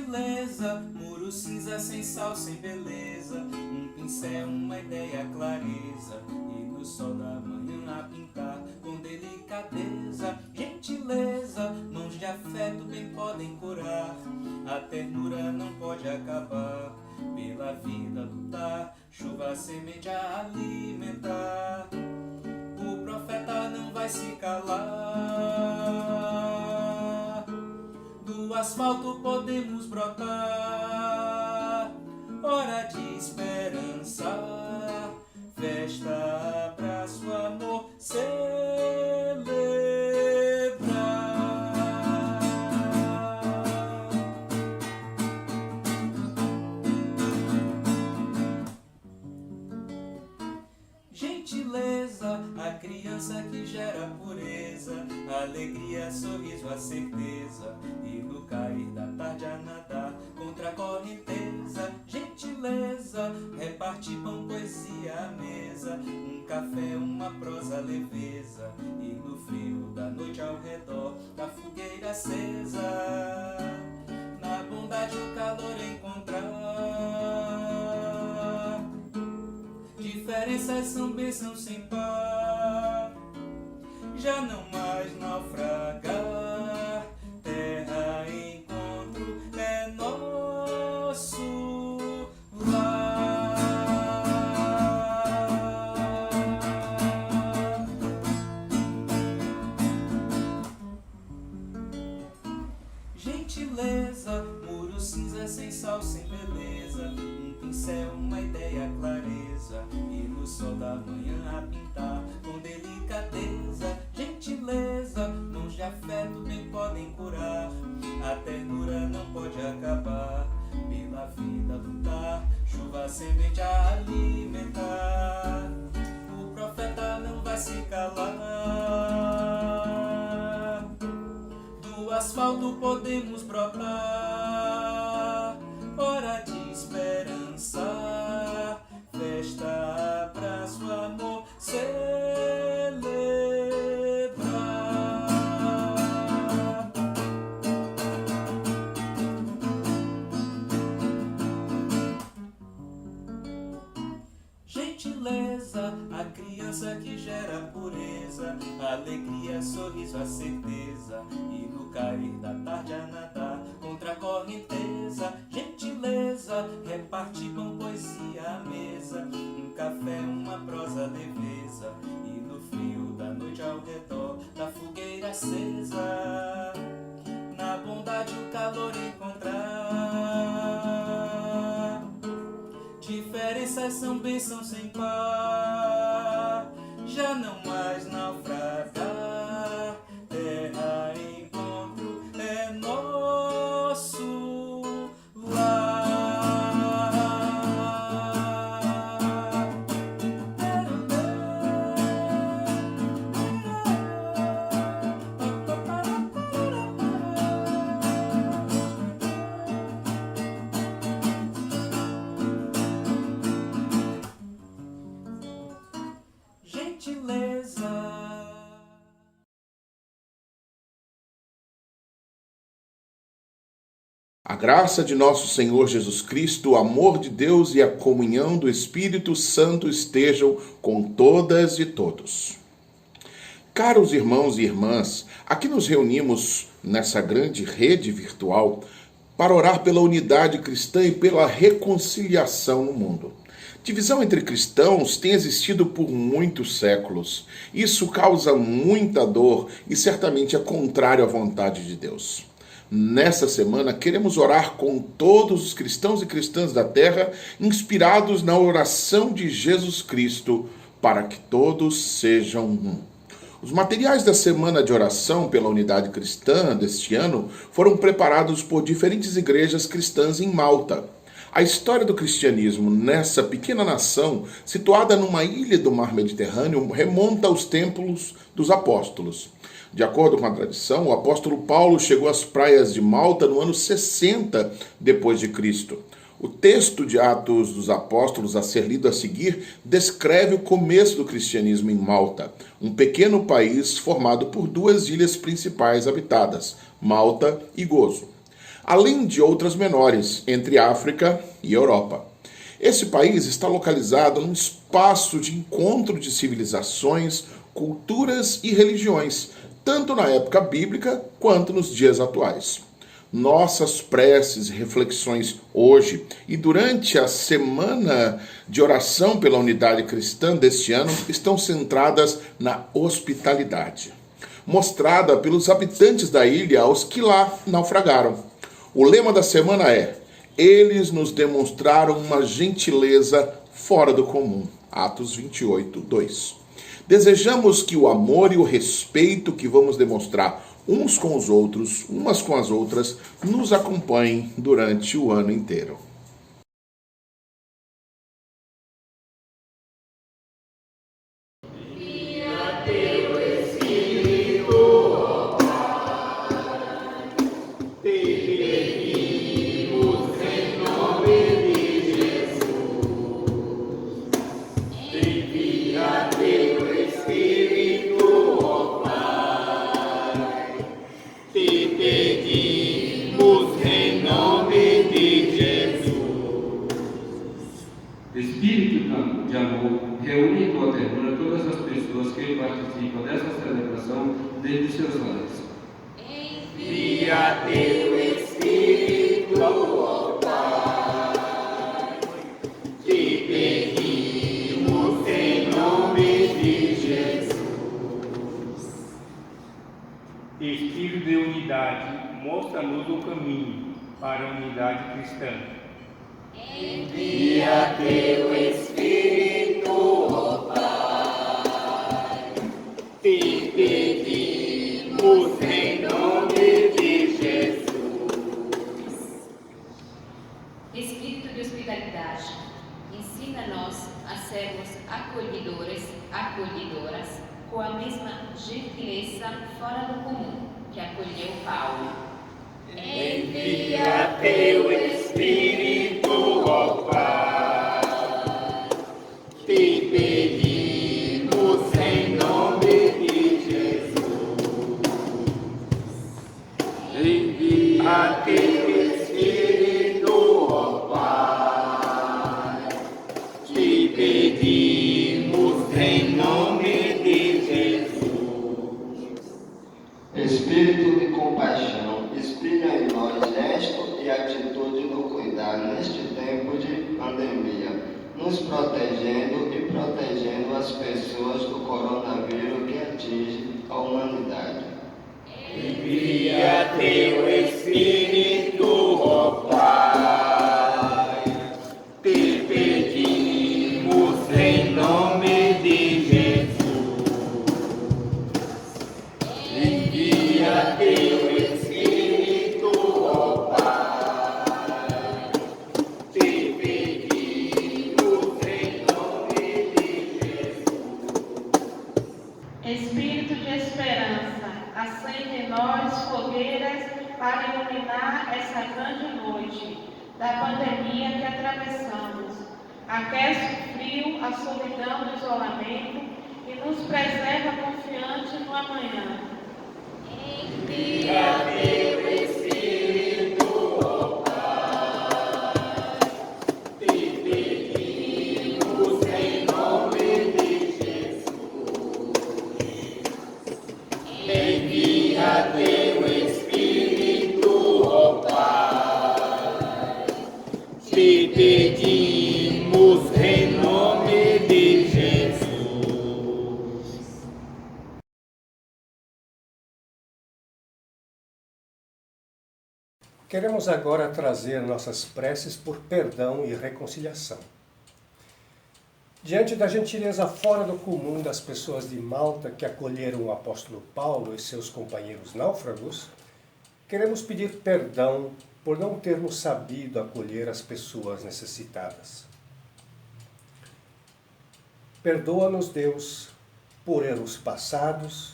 Gentileza, muro cinza sem sal, sem beleza. Um pincel, uma ideia, clareza. E no sol da manhã a pintar com delicadeza. Gentileza, mãos de afeto bem podem curar. A ternura não pode acabar. Pela vida lutar, chuva, semente a alimentar. O profeta não vai se calar. Do asfalto podemos brotar. Hora de esperança. Festa, abraço, amor, celebrar. Gentileza, a criança que gera pureza, alegria, sorriso, a certeza, e no cair da tarde a nadar contra a correnteza. Gentileza, reparte pão, poesia à mesa, um café, uma prosa, leveza, e no frio da noite ao redor da fogueira acesa, na bondade o calor encontrar. Diferenças são bênçãos sem par, já não mais naufragar. Terra, encontro é nosso lar. Gentileza, muro cinza sem sal, sem beleza. Um pincel, uma ideia, clareza. E no sol da manhã a pintar com delicadeza. Gentileza, mãos de afeto bem podem curar. A ternura não pode acabar. Pela vida lutar, chuva, semente a alimentar. O profeta não vai se calar. Do asfalto podemos brotar. Hora de esperança. Festa, abraço, amor, celebrar. Gentileza, a criança que gera pureza, alegria, sorriso, a certeza, e no cair da tarde a nadar contra a correnteza. Gentileza, reparte pão, poesia à mesa, um café, uma prosa, leveza, e no frio da noite ao redor da fogueira acesa, na bondade o calor encontrar. Diferenças são bênçãos sem par, já não mais naufragar. Terra, encontro é nosso lar. Gentileza. A graça de nosso Senhor Jesus Cristo, o amor de Deus e a comunhão do Espírito Santo estejam com todas e todos. Caros irmãos e irmãs, aqui nos reunimos nessa grande rede virtual para orar pela unidade cristã e pela reconciliação no mundo. Divisão entre cristãos tem existido por muitos séculos. Isso causa muita dor e certamente é contrário à vontade de Deus. Nessa semana, queremos orar com todos os cristãos e cristãs da terra, inspirados na oração de Jesus Cristo, para que todos sejam um. Os materiais da semana de oração pela unidade cristã deste ano foram preparados por diferentes igrejas cristãs em Malta. A história do cristianismo nessa pequena nação, situada numa ilha do mar Mediterrâneo, remonta aos tempos dos apóstolos. De acordo com a tradição, o apóstolo Paulo chegou às praias de Malta no ano 60 depois de Cristo. O texto de Atos dos Apóstolos a ser lido a seguir descreve o começo do cristianismo em Malta, um pequeno país formado por duas ilhas principais habitadas, Malta e Gozo. além de outras menores, entre África e Europa. Esse país está localizado num espaço de encontro de civilizações, culturas e religiões, tanto na época bíblica quanto nos dias atuais. Nossas preces e reflexões hoje e durante a semana de oração pela unidade cristã deste ano estão centradas na hospitalidade, mostrada pelos habitantes da ilha aos que lá naufragaram. O lema da semana é: eles nos demonstraram uma gentileza fora do comum. Atos 28, 2. Desejamos que o amor e o respeito que vamos demonstrar uns com os outros, umas com as outras, nos acompanhem durante o ano inteiro. Espírito de amor, reúne em tua ternura todas as pessoas que participam dessa celebração desde seus lares. Envia teu Espírito, ó Pai, te pedimos em nome de Jesus. Espírito de unidade, mostra-nos o caminho para a unidade cristã. Envia teu Espírito, ó Pai, te pedimos em nome de Jesus. Espírito de hospitalidade, ensina-nos a sermos acolhidoras, com a mesma gentileza fora do comum que acolheu Paulo. Envia teu Espírito, ó Pai, te pedimos em nome de Jesus. Envia teu Espírito, ó Pai, te pedimos em nome de Jesus. Espírito de compaixão, inspira em nós gesto e atitude no cuidar neste tempo de pandemia, nos protegendo e protegendo as pessoas do coronavírus que atinge a humanidade. Envia teu Espírito, ó Pai, te pedimos em nome de Jesus. Envia teu Espírito, ó Pai, te pedimos em nome de Jesus. Espírito de esperança, acende em nós fogueiras para iluminar essa grande noite da pandemia que atravessamos. Aquece o frio, a solidão do isolamento e nos preserva confiante no amanhã. Envia teu Espírito, ó Pai, te pedimos em nome de Jesus. Envia teu Espírito, ó Pai, te pedimos em nome de Jesus. Queremos agora trazer nossas preces por perdão e reconciliação. Diante da gentileza fora do comum das pessoas de Malta que acolheram o apóstolo Paulo e seus companheiros náufragos, queremos pedir perdão por não termos sabido acolher as pessoas necessitadas. Perdoa-nos, Deus, por erros passados,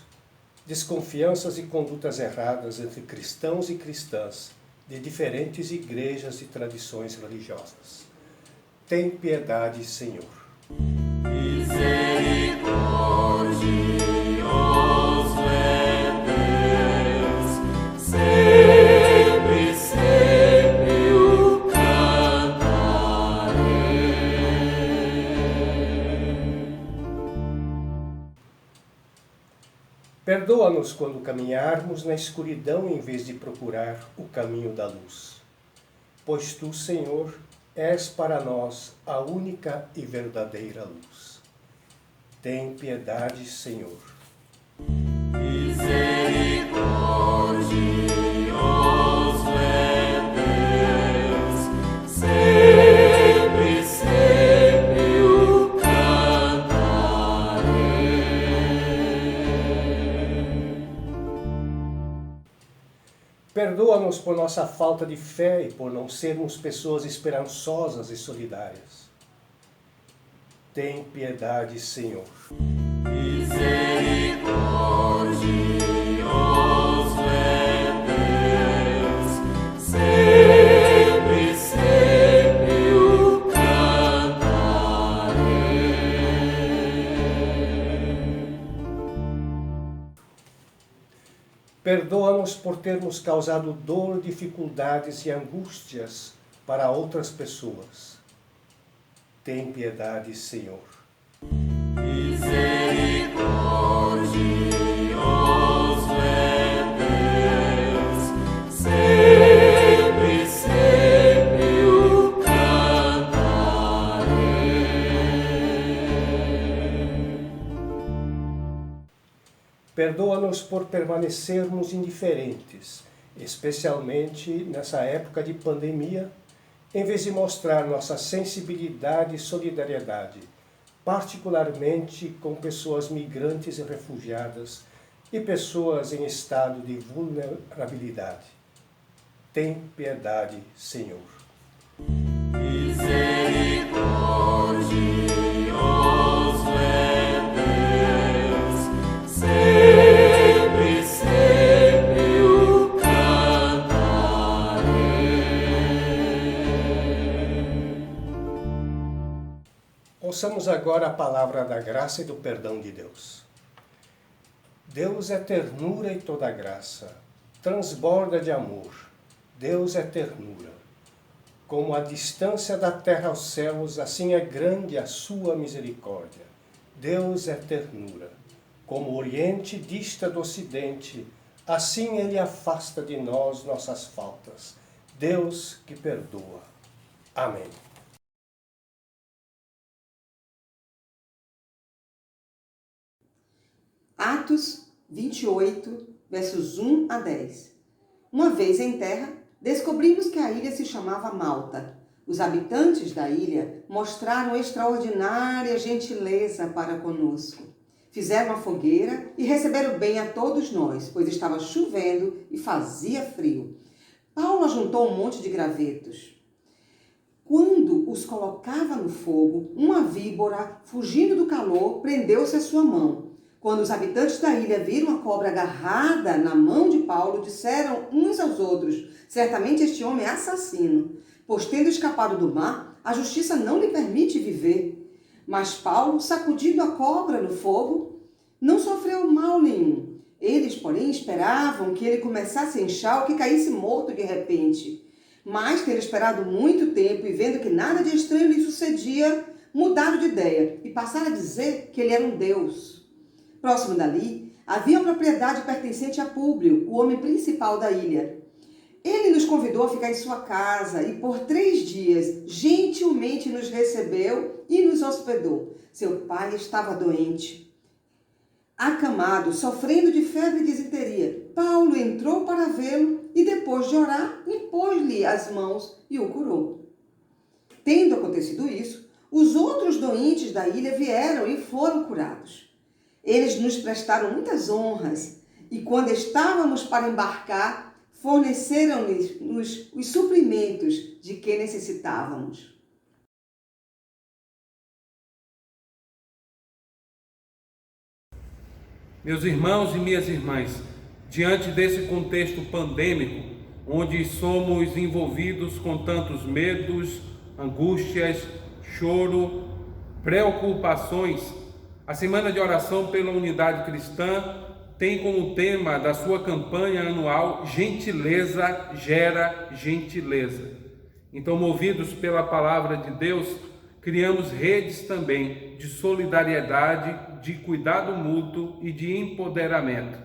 desconfianças e condutas erradas entre cristãos e cristãs de diferentes igrejas e tradições religiosas. Tem piedade, Senhor. Misericordioso é Deus, sempre, sempre. Perdoa-nos quando caminharmos na escuridão em vez de procurar o caminho da luz. Pois tu, Senhor, és para nós a única e verdadeira luz. Tem piedade, Senhor. Perdoa-nos por nossa falta de fé e por não sermos pessoas esperançosas e solidárias. Tem piedade, Senhor. Perdoa-nos por termos causado dor, dificuldades e angústias para outras pessoas. Tem piedade, Senhor. Perdoa-nos por permanecermos indiferentes, especialmente nessa época de pandemia, em vez de mostrar nossa sensibilidade e solidariedade, particularmente com pessoas migrantes e refugiadas e pessoas em estado de vulnerabilidade. Tem piedade, Senhor. Ouçamos agora a palavra da graça e do perdão de Deus. Deus é ternura e toda graça, transborda de amor. Deus é ternura. Como a distância da terra aos céus, assim é grande a sua misericórdia. Deus é ternura. Como o Oriente dista do Ocidente, assim Ele afasta de nós nossas faltas. Deus que perdoa. Amém. Atos 28, versos 1 a 10. Uma vez em terra, descobrimos que a ilha se chamava Malta. Os habitantes da ilha mostraram extraordinária gentileza para conosco. Fizeram uma fogueira e receberam bem a todos nós, pois estava chovendo e fazia frio. Paulo ajuntou um monte de gravetos. Quando os colocava no fogo, uma víbora, fugindo do calor, prendeu-se à sua mão. Quando os habitantes da ilha viram a cobra agarrada na mão de Paulo, disseram uns aos outros: certamente este homem é assassino, pois tendo escapado do mar, a justiça não lhe permite viver. Mas Paulo, sacudindo a cobra no fogo, não sofreu mal nenhum. Eles, porém, esperavam que ele começasse a inchar ou que caísse morto de repente. Mas, tendo esperado muito tempo e vendo que nada de estranho lhe sucedia, mudaram de ideia e passaram a dizer que ele era um deus. Próximo dali, havia uma propriedade pertencente a Públio, o homem principal da ilha. Ele nos convidou a ficar em sua casa e por 3 dias gentilmente nos recebeu e nos hospedou. Seu pai estava doente, acamado, sofrendo de febre e disenteria. Paulo entrou para vê-lo e depois de orar, impôs-lhe as mãos e o curou. Tendo acontecido isso, os outros doentes da ilha vieram e foram curados. Eles nos prestaram muitas honras e, quando estávamos para embarcar, forneceram-nos os suprimentos de que necessitávamos. Meus irmãos e minhas irmãs, diante desse contexto pandêmico, onde somos envolvidos com tantos medos, angústias, choro, preocupações, a Semana de Oração pela Unidade Cristã tem como tema da sua campanha anual Gentileza gera gentileza. Então, movidos pela palavra de Deus, criamos redes também de solidariedade, de cuidado mútuo e de empoderamento,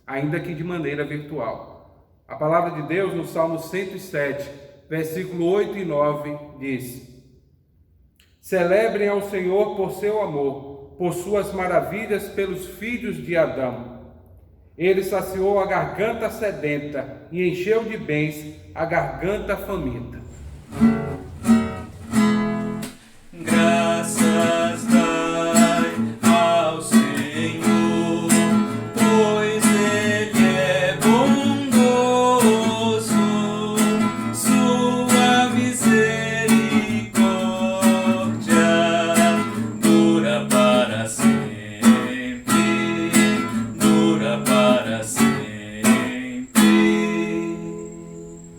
ainda que de maneira virtual. A palavra de Deus no Salmo 107, versículo 8 e 9 diz: Celebrem ao Senhor por seu amor, por suas maravilhas pelos filhos de Adão. Ele saciou a garganta sedenta e encheu de bens a garganta faminta. Graças dai ao Senhor, pois Ele é bondoso, sua misericórdia dura para sempre, dura para sempre.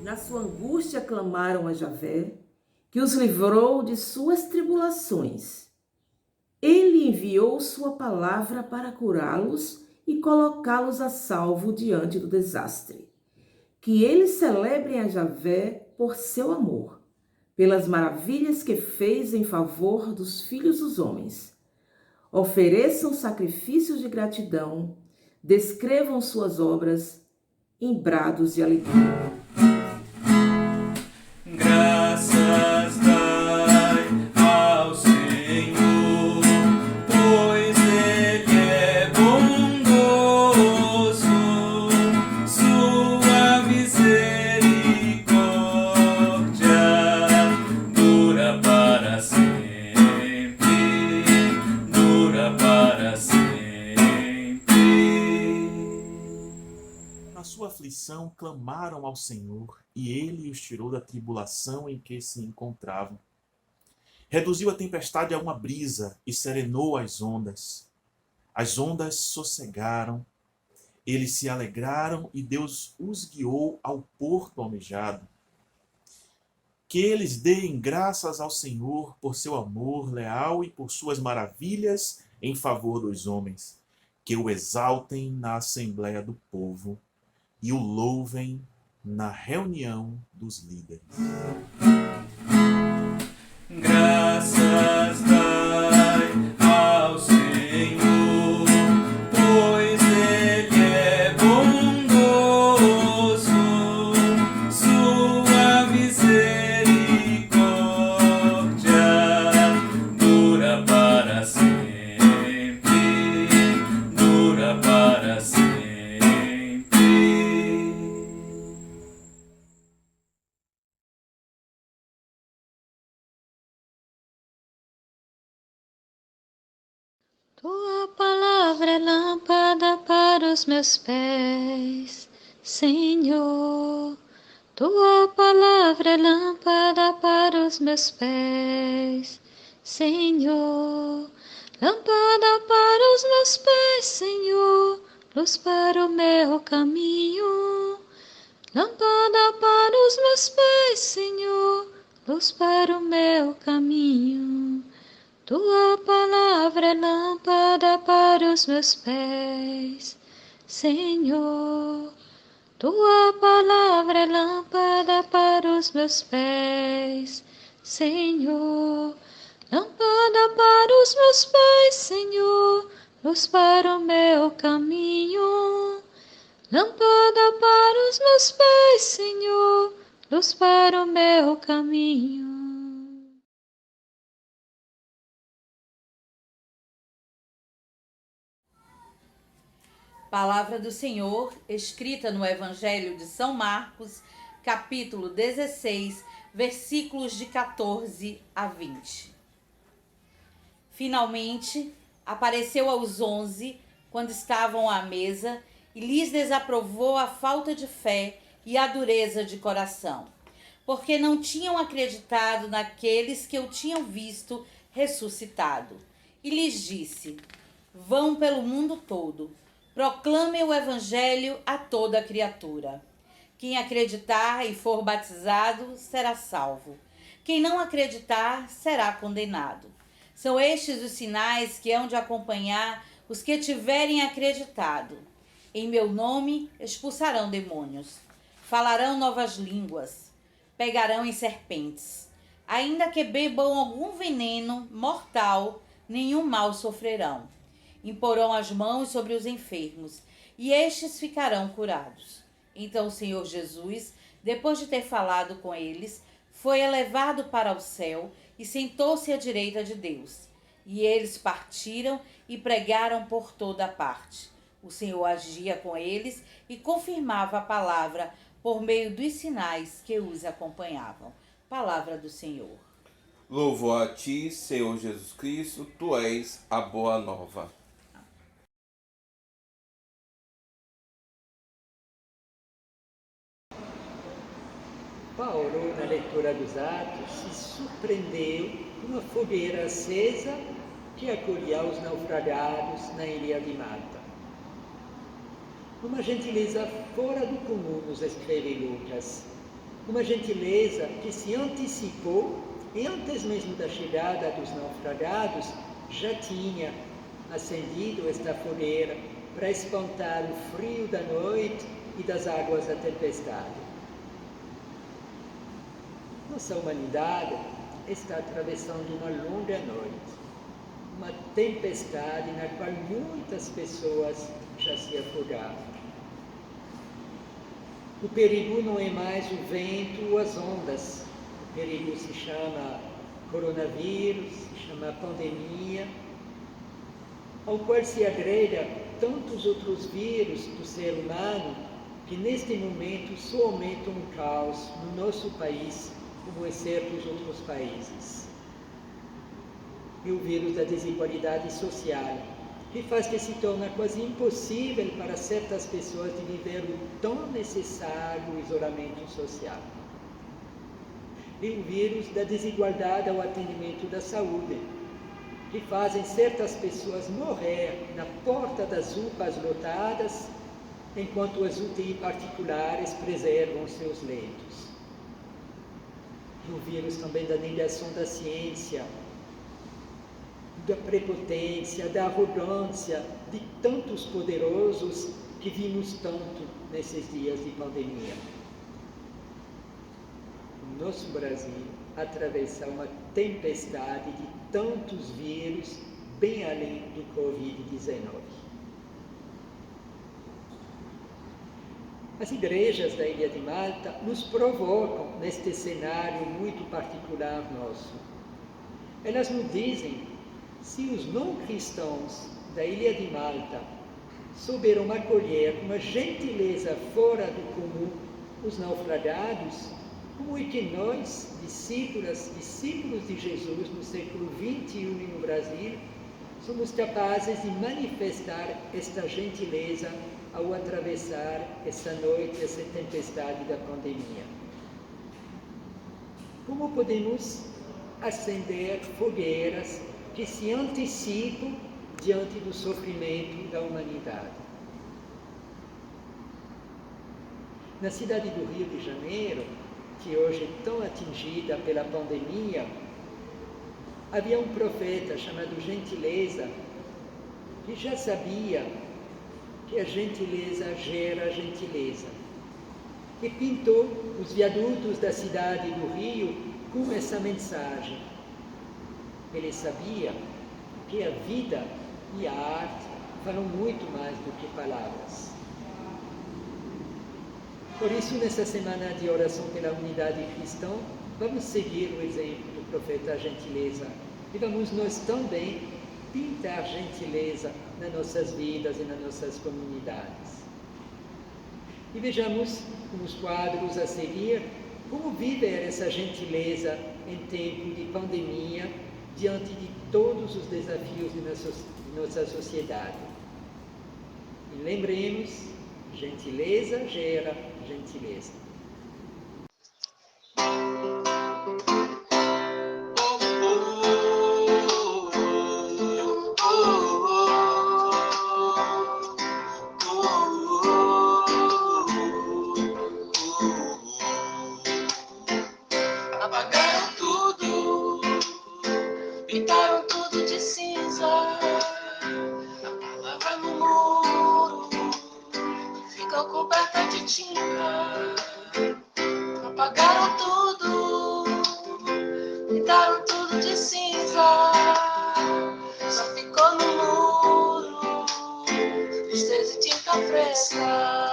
Na sua angústia clamaram a Javé, que os livrou de suas tribulações. Ele enviou sua palavra para curá-los e colocá-los a salvo diante do desastre. Que eles celebrem a Javé por seu amor, pelas maravilhas que fez em favor dos filhos dos homens. Ofereçam sacrifícios de gratidão, descrevam suas obras em brados de alegria. Graças dai ao Senhor, pois Ele é bondoso, sua misericórdia dura para sempre, dura para sempre. Na sua aflição clamaram ao Senhor, e Ele os tirou da tribulação em que se encontravam. Reduziu a tempestade a uma brisa e serenou as ondas. As ondas sossegaram, eles se alegraram e Deus os guiou ao porto almejado. Que eles deem graças ao Senhor por seu amor leal e por suas maravilhas em favor dos homens. Que o exaltem na assembleia do povo e o louvem na reunião dos líderes. Graças dai ao Senhor, pois Ele é bondoso, sua misericórdia dura para sempre, dura para sempre. Tua palavra é lâmpada para os meus pés, Senhor. Tua palavra é lâmpada para os meus pés, Senhor. Lâmpada para os meus pés, Senhor, luz para o meu caminho. Lâmpada para os meus pés, Senhor, luz para o meu caminho. Tua palavra é lâmpada para os meus pés, Senhor. Tua palavra é lâmpada para os meus pés, Senhor. Lâmpada para os meus pés, Senhor, luz para o meu caminho. Lâmpada para os meus pés, Senhor, luz para o meu caminho. Palavra do Senhor, escrita no Evangelho de São Marcos, capítulo 16, versículos de 14 a 20. Finalmente, apareceu aos 11, quando estavam à mesa, e lhes desaprovou a falta de fé e a dureza de coração, porque não tinham acreditado naqueles que o tinham visto ressuscitado. E lhes disse: vão pelo mundo todo, proclamem o Evangelho a toda criatura. Quem acreditar e for batizado será salvo. Quem não acreditar será condenado. São estes os sinais que hão de acompanhar os que tiverem acreditado. Em meu nome expulsarão demônios, falarão novas línguas, pegarão em serpentes. Ainda que bebam algum veneno mortal, nenhum mal sofrerão. Imporão as mãos sobre os enfermos, e estes ficarão curados. Então o Senhor Jesus, depois de ter falado com eles, foi elevado para o céu e sentou-se à direita de Deus. E eles partiram e pregaram por toda parte. O Senhor agia com eles e confirmava a palavra por meio dos sinais que os acompanhavam. Palavra do Senhor. Louvo a ti, Senhor Jesus Cristo, tu és a boa nova. Paulo, na leitura dos Atos, se surpreendeu com uma fogueira acesa que acolhia os naufragados na ilha de Malta. Uma gentileza fora do comum, nos escreve Lucas. Uma gentileza que se antecipou e antes mesmo da chegada dos naufragados já tinha acendido esta fogueira para espantar o frio da noite e das águas da tempestade. Nossa humanidade está atravessando uma longa noite, uma tempestade na qual muitas pessoas já se afogaram. O perigo não é mais o vento ou as ondas. O perigo se chama coronavírus, se chama pandemia, ao qual se agrega tantos outros vírus do ser humano que neste momento só aumentam o caos no nosso país, como em certos outros países. E o vírus da desigualdade social, que faz que se torna quase impossível para certas pessoas de viver o tão necessário isolamento social. E o vírus da desigualdade ao atendimento da saúde, que fazem certas pessoas morrer na porta das UPAs lotadas, enquanto as UTI particulares preservam seus leitos. E o vírus também da negação da ciência, da prepotência, da arrogância de tantos poderosos que vimos tanto nesses dias de pandemia. O nosso Brasil atravessa uma tempestade de tantos vírus bem além do Covid-19. As igrejas da Ilha de Malta nos provocam neste cenário muito particular nosso. Elas nos dizem: se os não-cristãos da Ilha de Malta souberam acolher com uma gentileza fora do comum os naufragados, como é que nós, discípulos de Jesus no século XXI e no Brasil, somos capazes de manifestar esta gentileza ao atravessar essa noite, essa tempestade da pandemia? Como podemos acender fogueiras que se antecipam diante do sofrimento da humanidade? Na cidade do Rio de Janeiro, que hoje é tão atingida pela pandemia, havia um profeta chamado Gentileza, que já sabia que a gentileza gera gentileza, e pintou os viadutos da cidade do Rio com essa mensagem. Ele sabia que a vida e a arte falam muito mais do que palavras. Por isso, nessa semana de oração pela unidade cristã, vamos seguir o exemplo do profeta Gentileza e vamos nós também pintar gentileza nas nossas vidas e nas nossas comunidades. E vejamos nos quadros a seguir como viver essa gentileza em tempo de pandemia diante de todos os desafios de nossa sociedade. E lembremos, gentileza gera gentileza. Apagaram tudo, pintaram tudo de cinza. A palavra no muro ficou coberta de tinta. Apagaram tudo, cresça.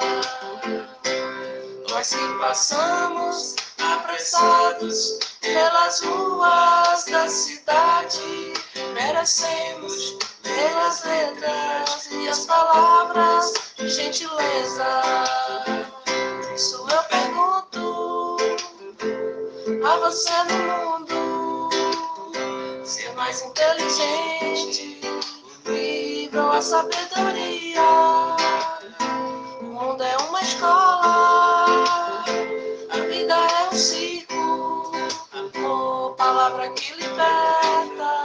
Nós que passamos apressados pelas ruas da cidade, merecemos ler as letras e as palavras de gentileza. Por isso eu pergunto a você no mundo, ser mais inteligente, o livro ou a sabedoria. O mundo é uma escola, a vida é um circo, amor, palavra que liberta,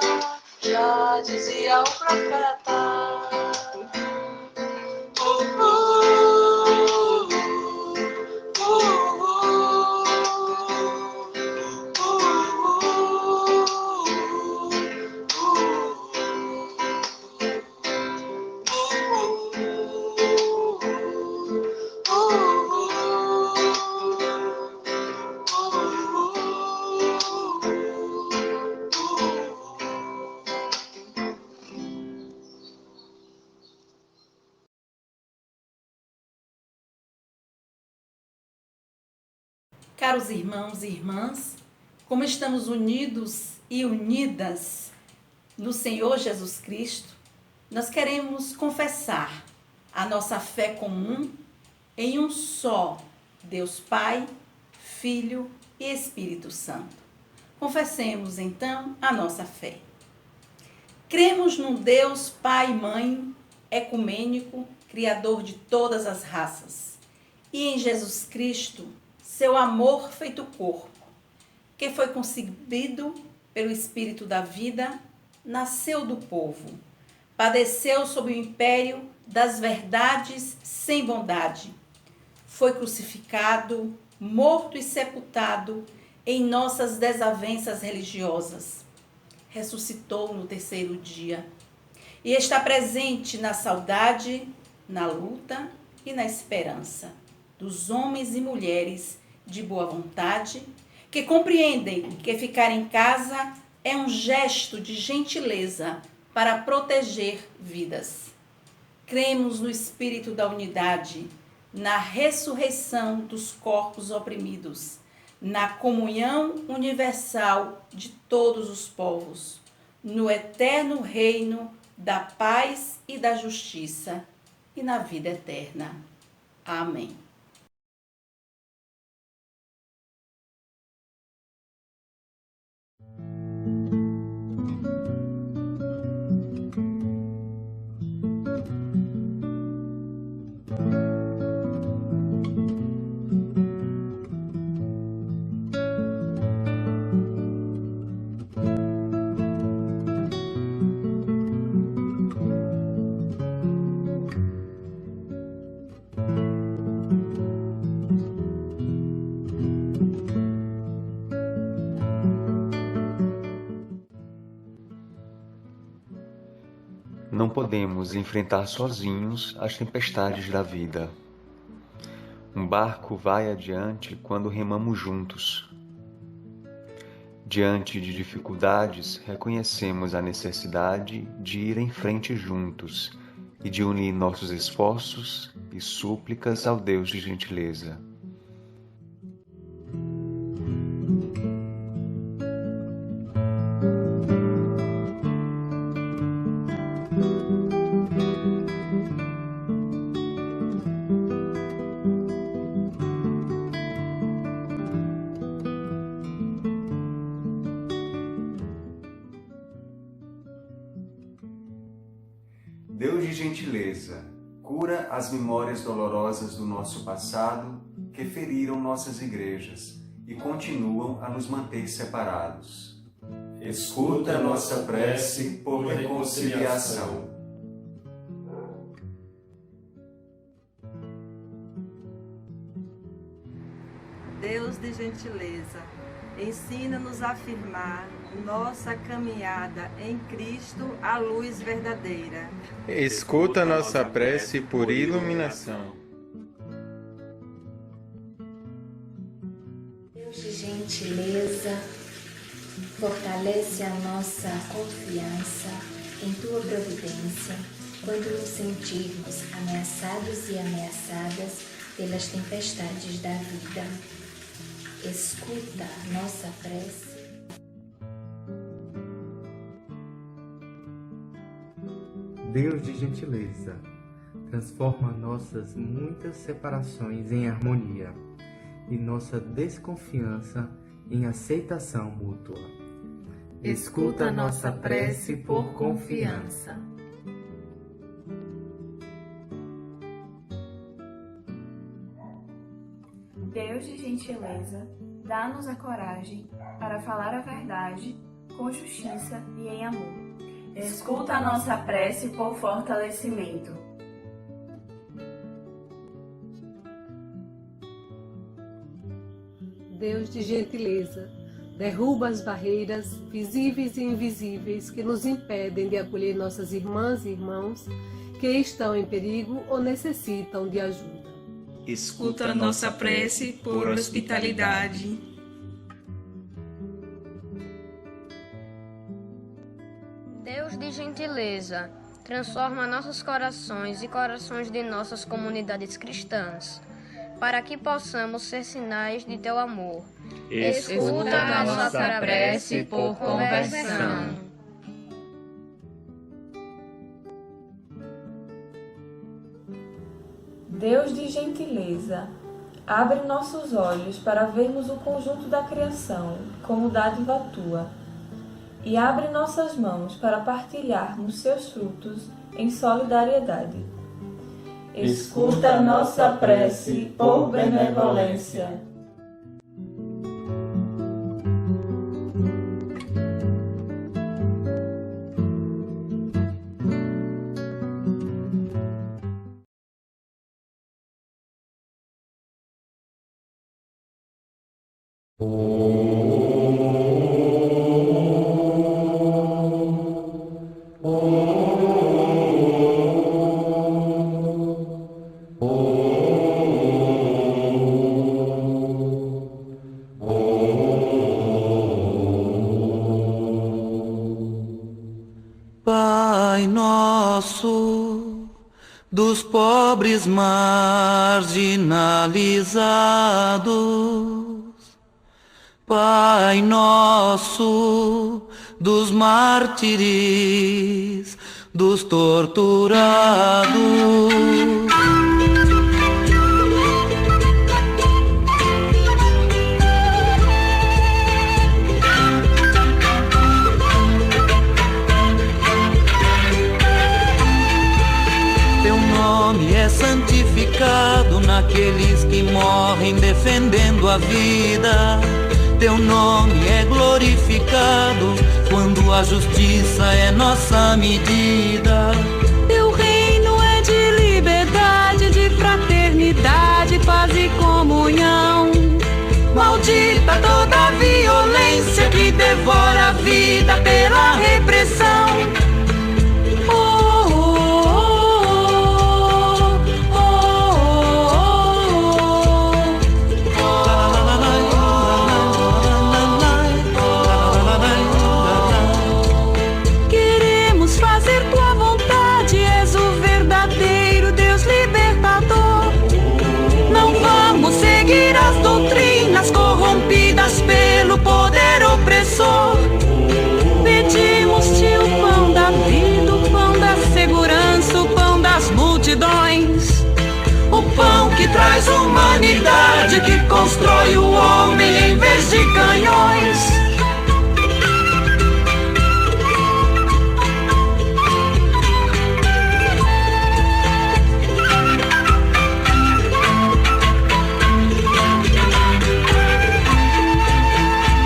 já dizia o profeta. Caros irmãos e irmãs, como estamos unidos e unidas no Senhor Jesus Cristo, nós queremos confessar a nossa fé comum em um só Deus Pai, Filho e Espírito Santo. Confessemos então a nossa fé. Cremos num Deus Pai e Mãe, ecumênico, Criador de todas as raças, e em Jesus Cristo, seu amor feito corpo, que foi concebido pelo Espírito da vida, nasceu do povo, padeceu sob o império das verdades sem bondade, foi crucificado, morto e sepultado em nossas desavenças religiosas, ressuscitou no terceiro dia e está presente na saudade, na luta e na esperança dos homens e mulheres de boa vontade, que compreendem que ficar em casa é um gesto de gentileza para proteger vidas. Cremos no Espírito da unidade, na ressurreição dos corpos oprimidos, na comunhão universal de todos os povos, no eterno reino da paz e da justiça e na vida eterna. Amém. Não podemos enfrentar sozinhos as tempestades da vida. Um barco vai adiante quando remamos juntos. Diante de dificuldades, reconhecemos a necessidade de ir em frente juntos e de unir nossos esforços e súplicas ao Deus de gentileza. Deus de gentileza, cura as memórias dolorosas do nosso passado que feriram nossas igrejas e continuam a nos manter separados. Escuta nossa prece por reconciliação. Deus de gentileza, ensina-nos a afirmar nossa caminhada em Cristo, a luz verdadeira. Escuta nossa prece por iluminação. Deus de gentileza, fortalece a nossa confiança em Tua providência quando nos sentirmos ameaçados e ameaçadas pelas tempestades da vida. Escuta nossa prece. Deus de gentileza, transforma nossas muitas separações em harmonia e nossa desconfiança em aceitação mútua. Escuta nossa prece por confiança. Deus de gentileza, dá-nos a coragem para falar a verdade com justiça e em amor. Escuta a nossa prece por fortalecimento. Deus de gentileza, derruba as barreiras visíveis e invisíveis que nos impedem de acolher nossas irmãs e irmãos que estão em perigo ou necessitam de ajuda. Escuta nossa prece por hospitalidade. Deus de gentileza, transforma nossos corações e corações de nossas comunidades cristãs, para que possamos ser sinais de teu amor. Escuta nossa prece por conversão. Deus de gentileza, abre nossos olhos para vermos o conjunto da criação como dádiva tua, e abre nossas mãos para partilharmos seus frutos em solidariedade. Escuta nossa prece por benevolência. Pai nosso, dos pobres marginalizados, Pai nosso, dos mártires, dos torturados. Teu nome é santificado naqueles que morrem defendendo a vida. Teu nome é glorificado quando a justiça é nossa medida. Teu reino é de liberdade, de fraternidade, paz e comunhão. Maldita toda a violência que devora a vida pela repressão. Corrompidas pelo poder opressor, pedimos-te o pão da vida, o pão da segurança, o pão das multidões, o pão que traz humanidade, que constrói o homem em vez de canhões.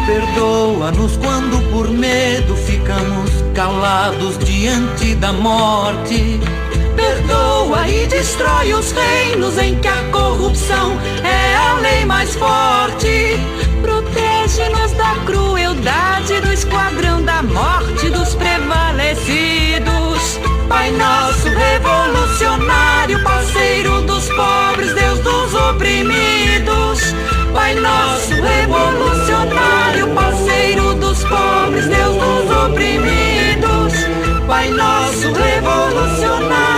Perdoa-nos quando por medo ficamos calados diante da morte. Perdoa e destrói os reinos em que a corrupção é a lei mais forte. Protege-nos da crueldade do esquadrão da morte dos prevalecidos. Pai nosso revolucionário, parceiro dos pobres, Deus dos oprimidos. Pai nosso revolucionário, parceiro dos pobres, Deus dos oprimidos. Pai nosso revolucionário.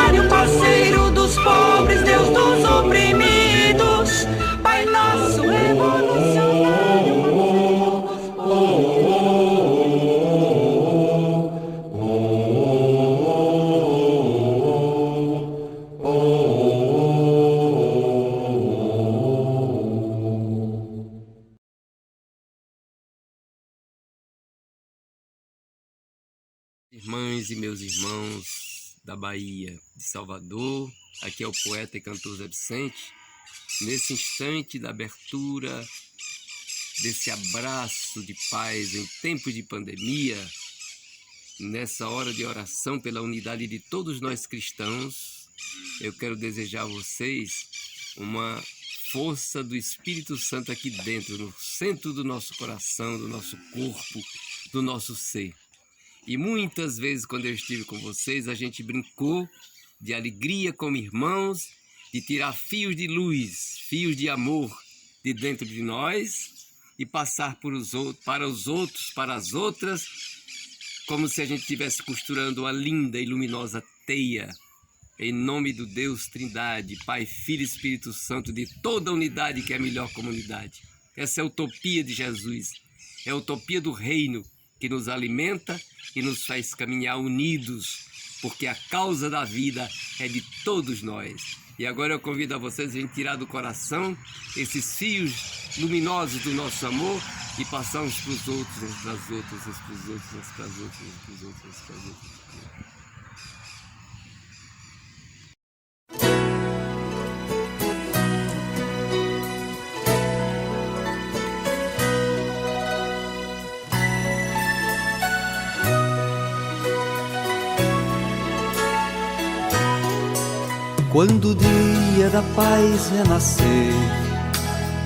irmãs e meus irmãos da Bahia, de Salvador. Aqui é o poeta e cantor Zé Vicente. Nesse instante da abertura desse abraço de paz em tempos de pandemia, nessa hora de oração pela unidade de todos nós cristãos, eu quero desejar a vocês uma força do Espírito Santo aqui dentro, no centro do nosso coração, do nosso corpo, do nosso ser. E muitas vezes, quando eu estive com vocês, a gente brincou de alegria como irmãos, de tirar fios de luz, fios de amor de dentro de nós e passar para os outros, para as outras, como se a gente estivesse costurando uma linda e luminosa teia, em nome do Deus Trindade, Pai, Filho e Espírito Santo, de toda a unidade que é a melhor comunidade. Essa é a utopia de Jesus, é a utopia do reino, que nos alimenta e nos faz caminhar unidos, porque a causa da vida é de todos nós. E agora eu convido a vocês a tirar do coração esses fios luminosos do nosso amor e passar uns para os outros, uns para as outras, uns para os outros, uns para as outras, uns para os outros, uns para as outras. Quando o dia da paz renascer,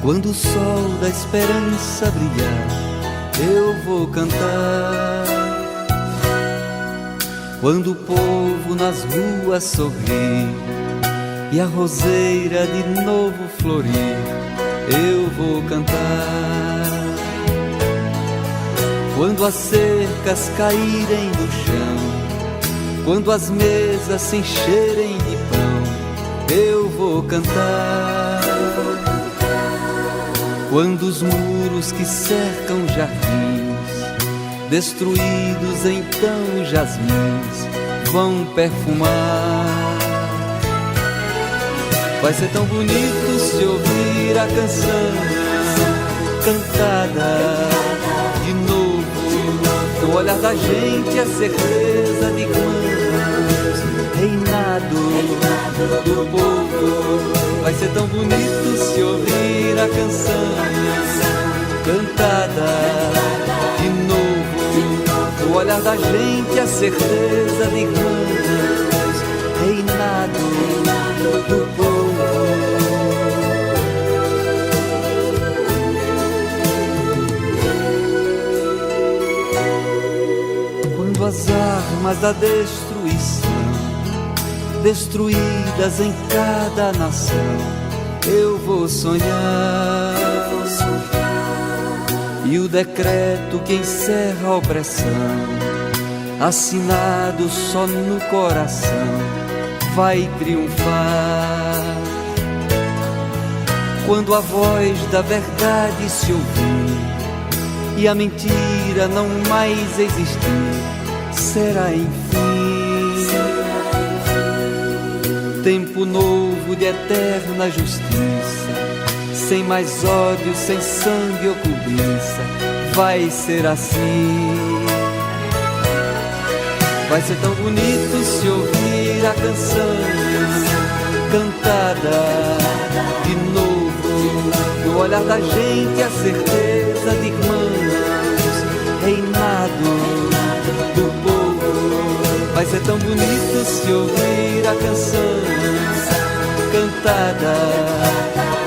quando o sol da esperança brilhar, eu vou cantar. Quando o povo nas ruas sorrir e a roseira de novo florir, eu vou cantar. Quando as cercas caírem do chão, quando as mesas se encherem de pão, eu vou cantar. Quando os muros que cercam jardins, destruídos então jasmins, vão perfumar, vai ser tão bonito se ouvir a canção cantada de novo, no olhar da gente a certeza de irmãos, reinado do povo. Vai ser tão bonito se ouvir a canção cantada de novo, no olhar da gente a certeza de irmãos, reinado do povo. Quando as armas da destruição destruídas em cada nação, eu vou sonhar. E o decreto que encerra a opressão, assinado só no coração, vai triunfar. Quando a voz da verdade se ouvir e a mentira não mais existir, será enfim tempo novo de eterna justiça, sem mais ódio, sem sangue ou cobiça. Vai ser assim. Vai ser tão bonito se ouvir a canção cantada de novo, no olhar da gente a certeza de irmãos, reinado do povo. Vai ser tão bonito se ouvir a canção cantada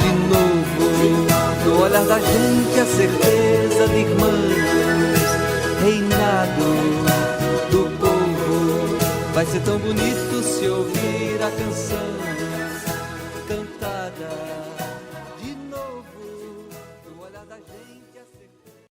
de novo, no olhar da gente a certeza de irmãos, reinado do povo. Vai ser tão bonito se ouvir a canção cantada de novo, no olhar da gente a certeza.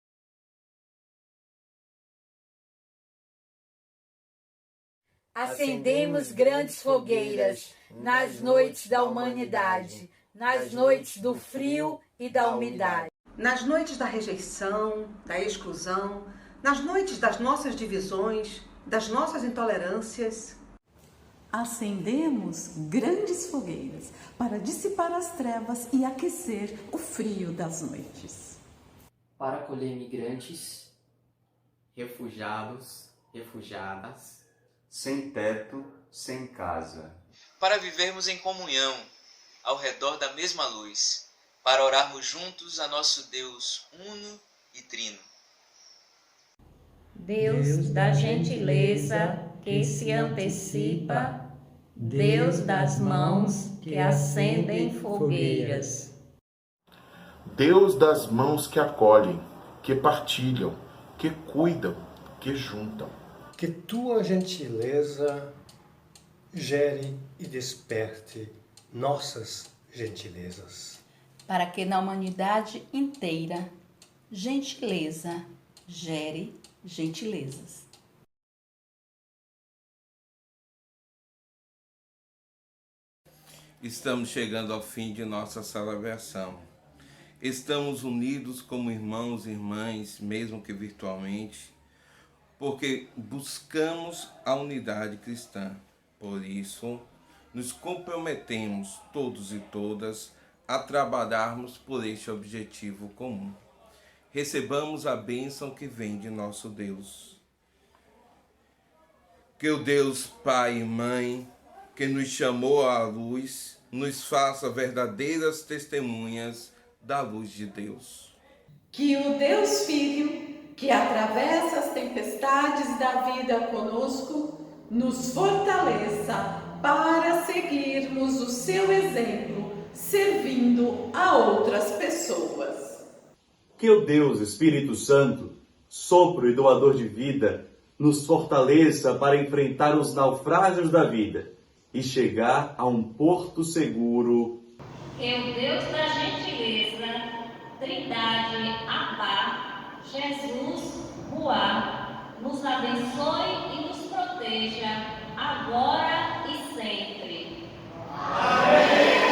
Acendemos grandes fogueiras nas noites da humanidade, nas noites do frio e da umidade. Nas noites da rejeição, da exclusão, nas noites das nossas divisões, das nossas intolerâncias. Acendemos grandes fogueiras para dissipar as trevas e aquecer o frio das noites. Para acolher migrantes, refugiados, refugiadas, sem teto, sem casa. Para vivermos em comunhão, ao redor da mesma luz, para orarmos juntos a nosso Deus uno e trino. Deus da gentileza que se antecipa, Deus das mãos que acendem fogueiras. Deus das mãos que acolhem, que partilham, que cuidam, que juntam. Que tua gentileza gere e desperte nossas gentilezas. Para que na humanidade inteira, gentileza gere gentilezas. Estamos chegando ao fim de nossa celebração. Estamos unidos como irmãos e irmãs, mesmo que virtualmente, porque buscamos a unidade cristã. Por isso, nos comprometemos todos e todas a trabalharmos por este objetivo comum. Recebamos a bênção que vem de nosso Deus. Que o Deus Pai e Mãe, que nos chamou à luz, nos faça verdadeiras testemunhas da luz de Deus. Que o Deus Filho, que atravessa as tempestades da vida conosco, nos fortaleça para seguirmos o seu exemplo, servindo a outras pessoas. Que o Deus Espírito Santo, sopro e doador de vida, nos fortaleça para enfrentar os naufrágios da vida e chegar a um porto seguro. Que o Deus da gentileza, Trindade, Abá, Jesus, Ruá, nos abençoe e nos proteja, agora e sempre. Amém.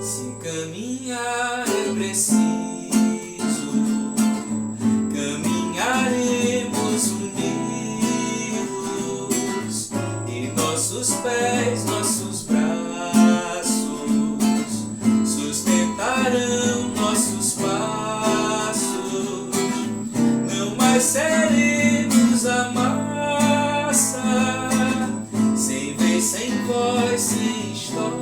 Se caminhar é preciso, caminharemos unidos, e nossos pés, nossos braços sustentarão nossos passos. Não mais seremos a massa, sem vez, sem voz, sem história,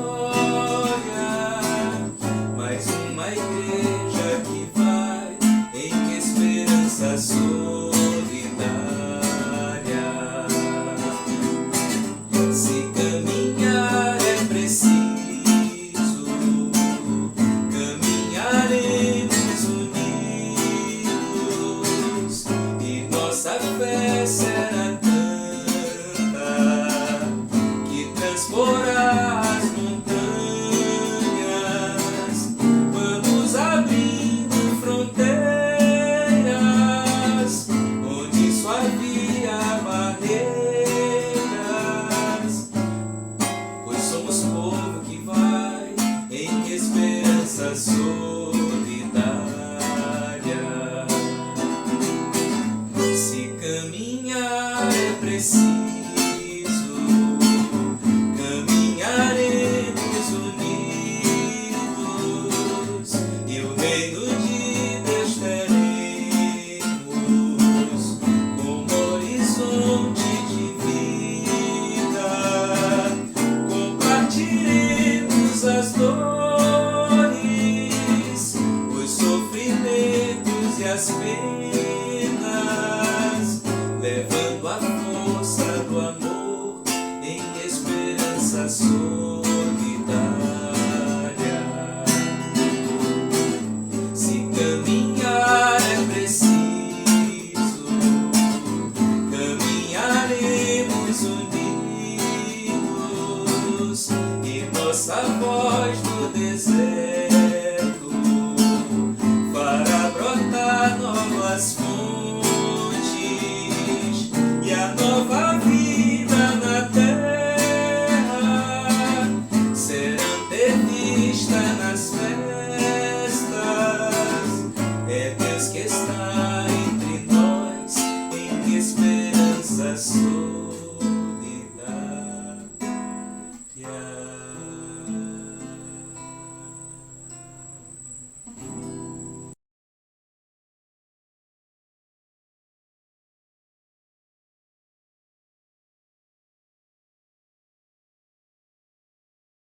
mas uma igreja que vai em esperança solidária. Se caminhar é preciso, caminharemos unidos, e nossa fé será tanta que transporá as montanhas. Vamos abrindo fronteiras onde só havia barreiras, pois somos povo que vai em esperança solidária. Se caminhar é preciso, caminharemos unidos, e o reino de Deus teremos como horizonte de vida. Compartilhemos as dores, os sofrimentos e as penas, levando a força do amor em esperança solidária. Se caminhar é preciso, caminharemos unidos, e nossa voz no deserto fará brotar novas fontes.